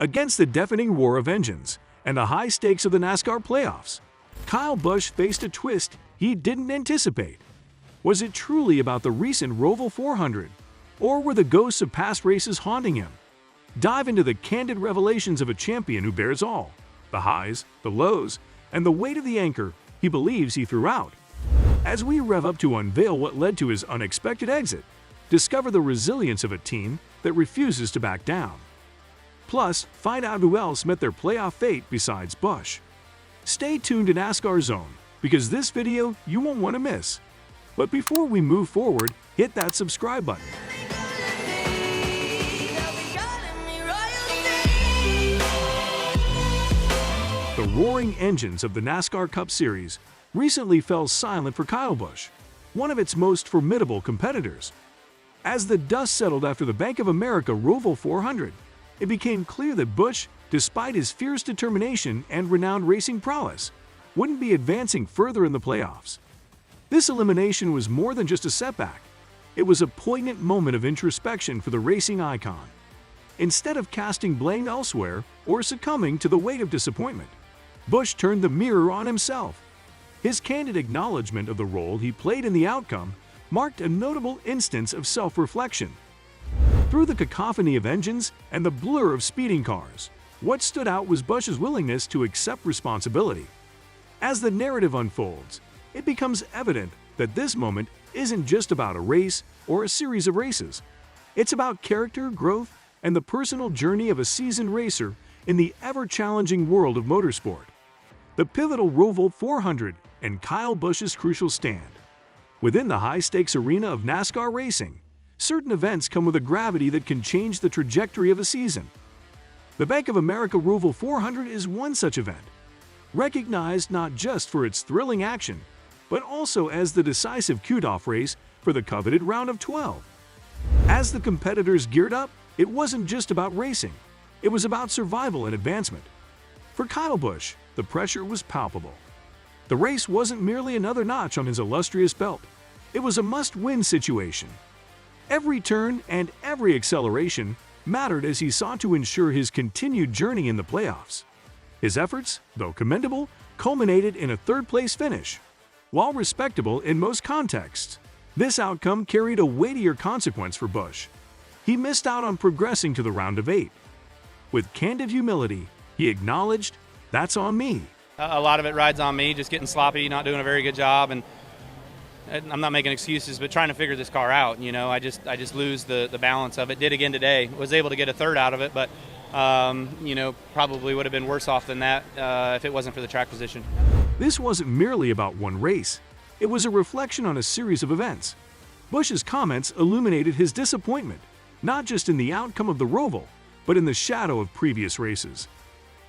Against the deafening roar of engines and the high stakes of the NASCAR playoffs, Kyle Busch faced a twist he didn't anticipate. Was it truly about the recent Roval 400, or were the ghosts of past races haunting him? Dive into the candid revelations of a champion who bears all, the highs, the lows, and the weight of the anchor he believes he threw out. As we rev up to unveil what led to his unexpected exit, discover the resilience of a team that refuses to back down. Plus, find out who else met their playoff fate besides Busch. Stay tuned to NASCAR Zone, because this video you won't want to miss. But before we move forward, hit that subscribe button. The roaring engines of the NASCAR Cup Series recently fell silent for Kyle Busch, one of its most formidable competitors. As the dust settled after the Bank of America Roval 400, it became clear that Busch, despite his fierce determination and renowned racing prowess, wouldn't be advancing further in the playoffs. This elimination was more than just a setback. It was a poignant moment of introspection for the racing icon. Instead of casting blame elsewhere or succumbing to the weight of disappointment, Busch turned the mirror on himself. His candid acknowledgement of the role he played in the outcome marked a notable instance of self-reflection. Through the cacophony of engines and the blur of speeding cars, what stood out was Busch's willingness to accept responsibility. As the narrative unfolds, it becomes evident that this moment isn't just about a race or a series of races. It's about character, growth, and the personal journey of a seasoned racer in the ever-challenging world of motorsport. The pivotal Roval 400 and Kyle Busch's crucial stand. Within the high-stakes arena of NASCAR racing, certain events come with a gravity that can change the trajectory of a season. The Bank of America Roval 400 is one such event, recognized not just for its thrilling action, but also as the decisive cutoff race for the coveted round of 12. As the competitors geared up, it wasn't just about racing, it was about survival and advancement. For Kyle Busch, the pressure was palpable. The race wasn't merely another notch on his illustrious belt, it was a must-win situation. Every turn and every acceleration mattered as he sought to ensure his continued journey in the playoffs. His efforts, though commendable, culminated in a third-place finish. While respectable in most contexts, this outcome carried a weightier consequence for Busch. He missed out on progressing to the round of 8. With candid humility, he acknowledged, "That's on me." A lot of it rides on me, just getting sloppy, not doing a very good job, and I'm not making excuses, but trying to figure this car out. I just lose the balance of it. Did again today. Was able to get a third out of it, but probably would have been worse off than that if it wasn't for the track position. This wasn't merely about one race. It was a reflection on a series of events. Busch's comments illuminated his disappointment, not just in the outcome of the Roval, but in the shadow of previous races.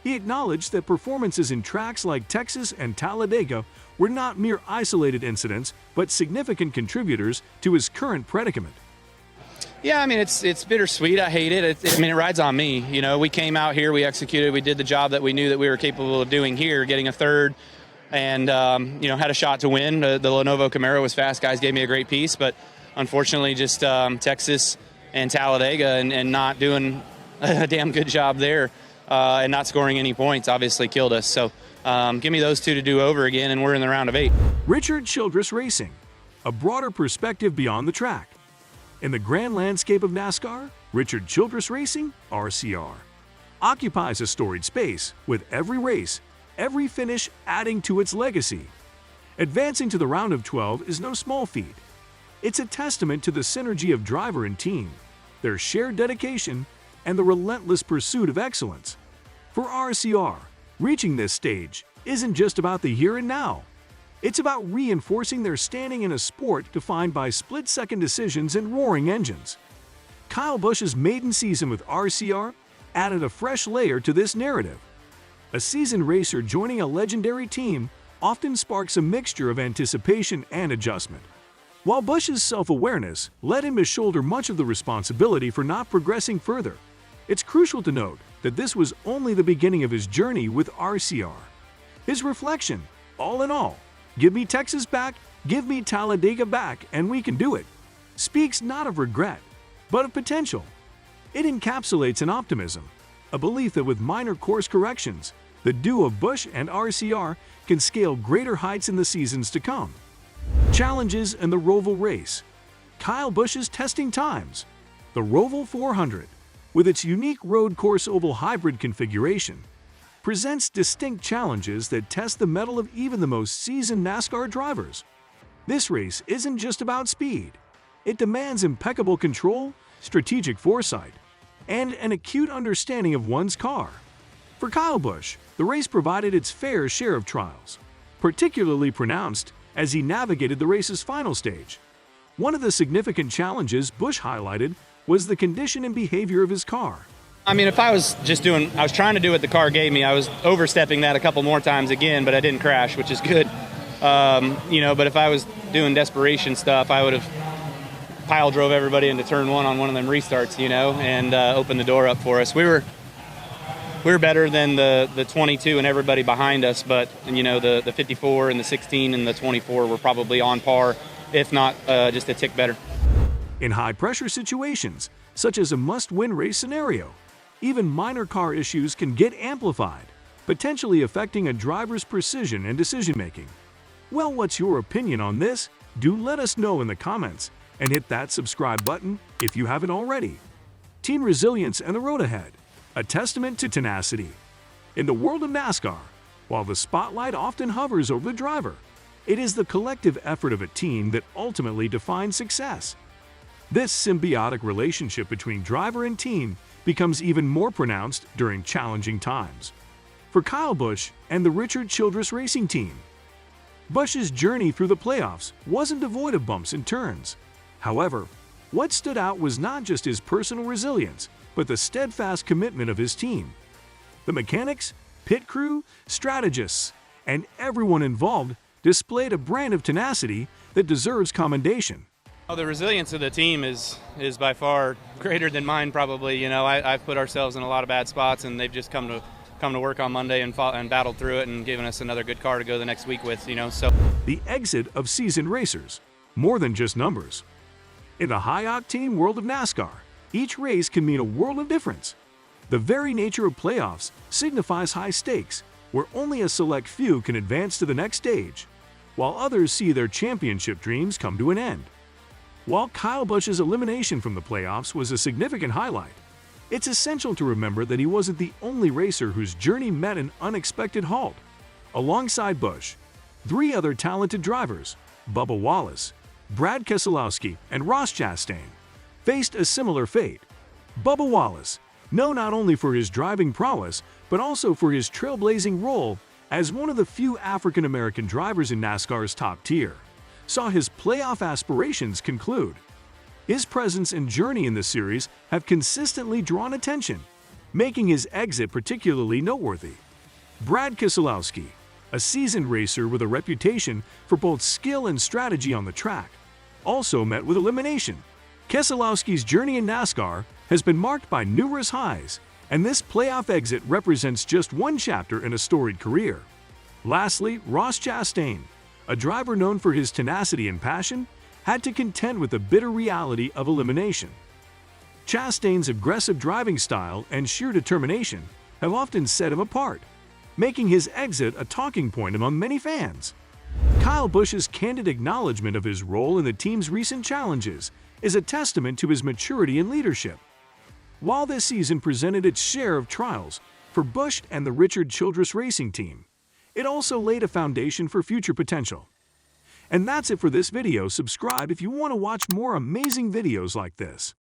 He acknowledged that performances in tracks like Texas and Talladega were not mere isolated incidents, but significant contributors to his current predicament. Yeah, it's bittersweet. I hate it. It rides on me. We came out here, we executed, we did the job that we knew that we were capable of doing here, getting a third, and had a shot to win. The Lenovo Camaro was fast. Guys gave me a great piece, but unfortunately just Texas and Talladega and not doing a damn good job there. And not scoring any points obviously killed us. So give me those two to do over again, and we're in the round of 8. Richard Childress Racing, a broader perspective beyond the track. In the grand landscape of NASCAR, Richard Childress Racing, RCR, occupies a storied space, with every race, every finish adding to its legacy. Advancing to the round of 12 is no small feat. It's a testament to the synergy of driver and team, their shared dedication, and the relentless pursuit of excellence. For RCR, reaching this stage isn't just about the here and now. It's about reinforcing their standing in a sport defined by split-second decisions and roaring engines. Kyle Busch's maiden season with RCR added a fresh layer to this narrative. A seasoned racer joining a legendary team often sparks a mixture of anticipation and adjustment. While Busch's self-awareness led him to shoulder much of the responsibility for not progressing further, it's crucial to note that this was only the beginning of his journey with RCR. His reflection, all in all, "Give me Texas back, give me Talladega back, and we can do it," speaks not of regret, but of potential. It encapsulates an optimism, a belief that with minor course corrections, the duo of Busch and RCR can scale greater heights in the seasons to come. Challenges in the Roval race. Kyle Busch's testing times. The Roval 400, with its unique road course oval hybrid configuration, presents distinct challenges that test the mettle of even the most seasoned NASCAR drivers. This race isn't just about speed. It demands impeccable control, strategic foresight, and an acute understanding of one's car. For Kyle Busch, the race provided its fair share of trials, particularly pronounced as he navigated the race's final stage. One of the significant challenges Busch highlighted was the condition and behavior of his car. I mean, if I was trying to do what the car gave me. I was overstepping that a couple more times again, but I didn't crash, which is good. But if I was doing desperation stuff, I would have pile drove everybody into turn one on one of them restarts, and opened the door up for us. We were better than the 22 and everybody behind us, but the 54 and the 16 and the 24 were probably on par, if not just a tick better. In high-pressure situations, such as a must-win race scenario, even minor car issues can get amplified, potentially affecting a driver's precision and decision-making. Well, what's your opinion on this? Do let us know in the comments, and hit that subscribe button if you haven't already. Team resilience and the road ahead, a testament to tenacity. In the world of NASCAR, while the spotlight often hovers over the driver, it is the collective effort of a team that ultimately defines success. This symbiotic relationship between driver and team becomes even more pronounced during challenging times. For Kyle Busch and the Richard Childress Racing Team, Busch's journey through the playoffs wasn't devoid of bumps and turns. However, what stood out was not just his personal resilience, but the steadfast commitment of his team. The mechanics, pit crew, strategists, and everyone involved displayed a brand of tenacity that deserves commendation. Oh, the resilience of the team is by far greater than mine, probably. I've put ourselves in a lot of bad spots, and they've just come to work on Monday and battled through it and given us another good car to go the next week with. So the exit of seasoned racers, more than just numbers. In the high-octane world of NASCAR, each race can mean a world of difference. The very nature of playoffs signifies high stakes, where only a select few can advance to the next stage, while others see their championship dreams come to an end. While Kyle Busch's elimination from the playoffs was a significant highlight, it's essential to remember that he wasn't the only racer whose journey met an unexpected halt. Alongside Busch, three other talented drivers, Bubba Wallace, Brad Keselowski, and Ross Chastain, faced a similar fate. Bubba Wallace, known not only for his driving prowess, but also for his trailblazing role as one of the few African-American drivers in NASCAR's top tier, saw his playoff aspirations conclude. His presence and journey in the series have consistently drawn attention, making his exit particularly noteworthy. Brad Keselowski, a seasoned racer with a reputation for both skill and strategy on the track, also met with elimination. Keselowski's journey in NASCAR has been marked by numerous highs, and this playoff exit represents just one chapter in a storied career. Lastly, Ross Chastain, a driver known for his tenacity and passion, had to contend with the bitter reality of elimination. Chastain's aggressive driving style and sheer determination have often set him apart, making his exit a talking point among many fans. Kyle Busch's candid acknowledgement of his role in the team's recent challenges is a testament to his maturity and leadership. While this season presented its share of trials for Busch and the Richard Childress Racing Team, it also laid a foundation for future potential. And that's it for this video. Subscribe if you want to watch more amazing videos like this.